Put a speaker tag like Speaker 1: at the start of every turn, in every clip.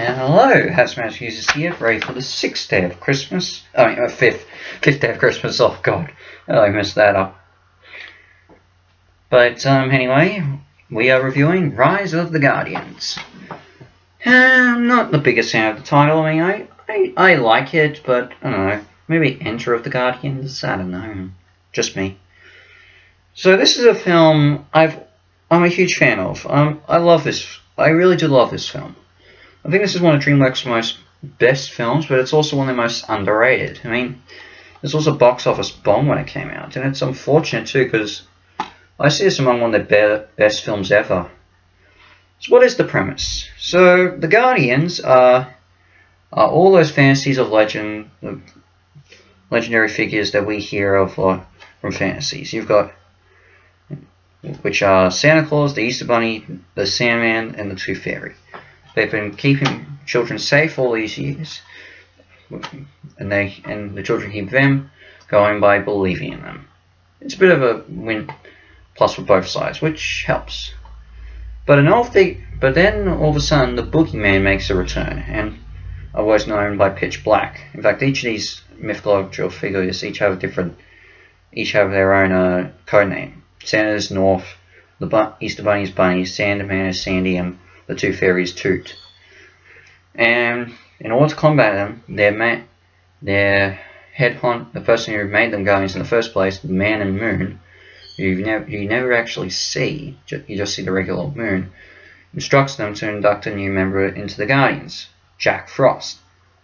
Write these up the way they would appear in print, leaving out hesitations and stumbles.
Speaker 1: And hello, House Users here, ready for the 6th day of Christmas. I mean, fifth day of Christmas. Oh god, I messed that up. But anyway, we are reviewing Rise of the Guardians. I'm not the biggest fan of the title. I mean, I like it, but I don't know. Maybe Enter of the Guardians. I don't know. Just me. So this is a film I'm a huge fan of. I love this. I really do love this film. I think this is one of Dreamworks' most best films, but it's also one of the most underrated. I mean, this was a box office bomb when it came out, and it's unfortunate too, because I see this among one of the best films ever. So what is the premise? So the Guardians are all those fantasies of legend, legendary figures that we hear of from fantasies. You've got, which are Santa Claus, the Easter Bunny, the Sandman, and the Tooth Fairy. They've been keeping children safe all these years, and the children keep them going by believing in them. It's a bit of a win plus for both sides, which helps. But then all of a sudden the boogeyman makes a return, and otherwise known by Pitch Black. In fact, each of these mythological figures each have their own code name. Santa's North, the Easter Bunny is Bunny, Sandman is Sandy, and the Tooth Fairy is Toot. And in order to combat them, their the person who made them Guardians in the first place, the Man and Moon, who you never actually see, you just see the regular moon, instructs them to induct a new member into the Guardians, Jack Frost.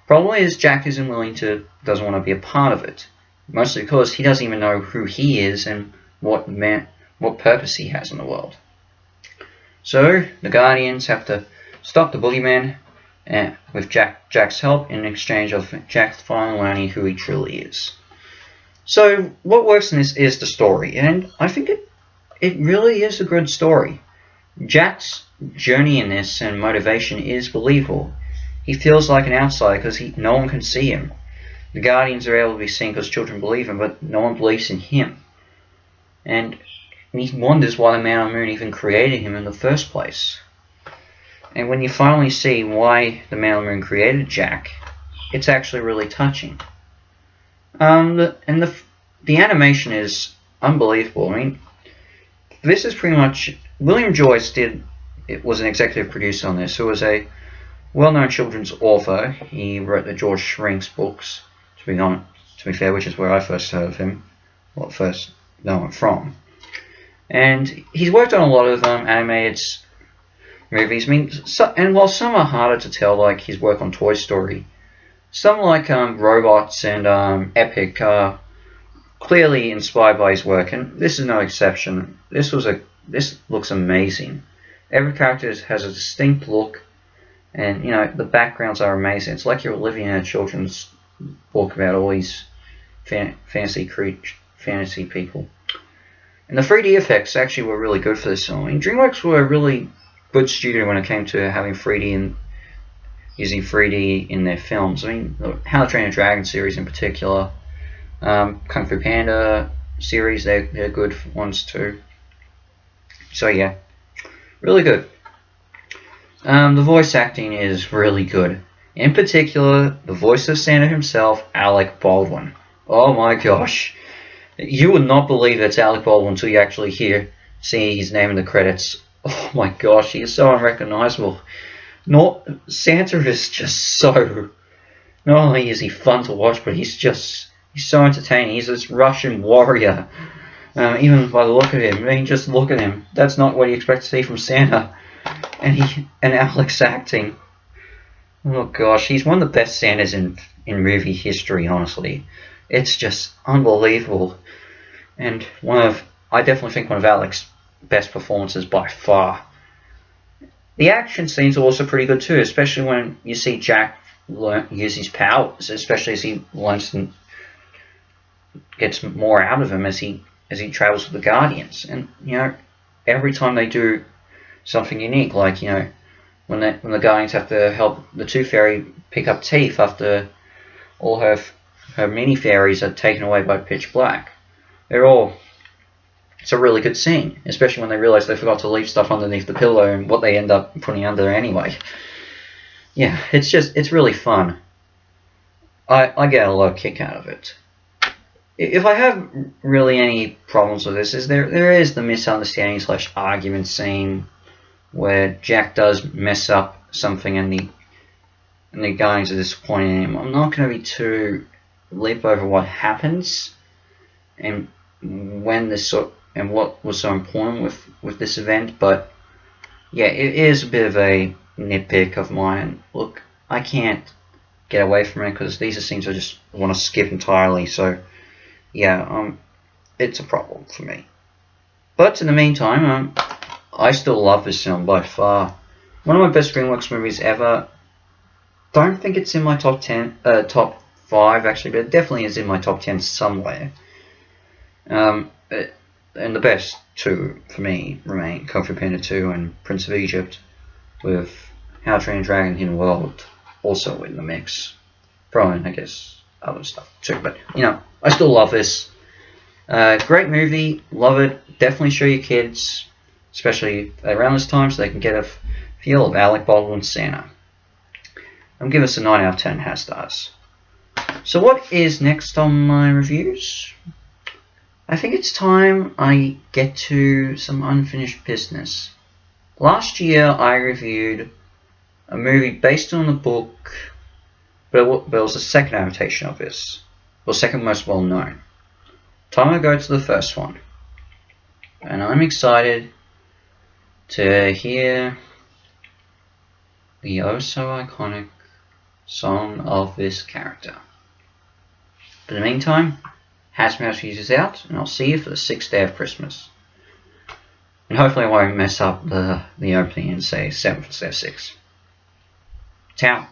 Speaker 1: Problem is, Jack doesn't want to be a part of it, mostly because he doesn't even know who he is and what purpose he has in the world. So the Guardians have to stop the boogeyman with Jack's help, in exchange of Jack finally learning who he truly is. So what works in this is the story, and I think it really is a good story. Jack's journey in this and motivation is believable. He feels like an outsider because no one can see him. The Guardians are able to be seen because children believe him, but no one believes in him. And he wonders why the Man on the Moon even created him in the first place. And when you finally see why the Man on the Moon created Jack, it's actually really touching. The animation is unbelievable. I mean, this is pretty much William Joyce was an executive producer on this, who was a well-known children's author. He wrote the George Shrinks books, to be fair, which is where I first heard of him. Well, first know him from. And he's worked on a lot of animated movies. I mean, and while some are harder to tell, like his work on Toy Story, some like Robots and Epic are clearly inspired by his work, and this is no exception. This looks amazing. Every character has a distinct look, and the backgrounds are amazing. It's like you're living in a children's book about all these fantasy people. And the 3D effects actually were really good for this film. I mean, Dreamworks were a really good studio when it came to having 3D and using 3D in their films. I mean, the How to Train Your Dragon series in particular, Kung Fu Panda series, they're good ones too. So yeah, really good. The voice acting is really good. In particular, the voice of Santa himself, Alec Baldwin. Oh my gosh. You would not believe it's Alec Baldwin until you actually see his name in the credits. Oh my gosh, he is so unrecognizable. Santa is just so... Not only is he fun to watch, but he's so entertaining. He's this Russian warrior. Even by the look of him. I mean, just look at him. That's not what you expect to see from Santa. And Alec's acting. Oh gosh, he's one of the best Santas in movie history, honestly. It's just unbelievable. And I definitely think one of Alec's best performances by far. The action scenes are also pretty good too, especially when you see Jack use his powers, especially as he learns and gets more out of him as he travels with the Guardians. And every time they do something unique, like when the Guardians have to help the Tooth Fairy pick up teeth after all her mini fairies are taken away by Pitch Black. It's a really good scene, especially when they realize they forgot to leave stuff underneath the pillow and what they end up putting under anyway. yeah, it's really fun. I get a lot of kick out of it. If I have really any problems with this, is there is the misunderstanding / argument scene where Jack does mess up something and the guys are disappointing him. I'm not going to be too leap over what happens and and what was so important with this event, but yeah, it is a bit of a nitpick of mine. Look, I can't get away from it because these are things I just want to skip entirely. So yeah, it's a problem for me. But in the meantime, I still love this film by far. One of my best Dreamworks movies ever. Don't think it's in my top 5 actually, but it definitely is in my top 10 somewhere. And the best two for me remain Kung Fu Panda 2 and Prince of Egypt, with How to Train Your Dragon Hidden World also in the mix. Probably, I guess, other stuff too, but I still love this. Great movie, love it. Definitely show your kids, especially around this time, so they can get a feel of Alec Baldwin's Santa. I'm giving this a 9 out of 10 half stars. So what is next on my reviews? I think it's time I get to some unfinished business. Last year I reviewed a movie based on the book, but it was the second adaptation of this, or second most well known. Time to go to the first one. And I'm excited to hear the oh so iconic song of this character. But in the meantime, House Mouse is out, and I'll see you for the 6th day of Christmas. And hopefully I won't mess up the opening and say 7th instead of 6. Ciao.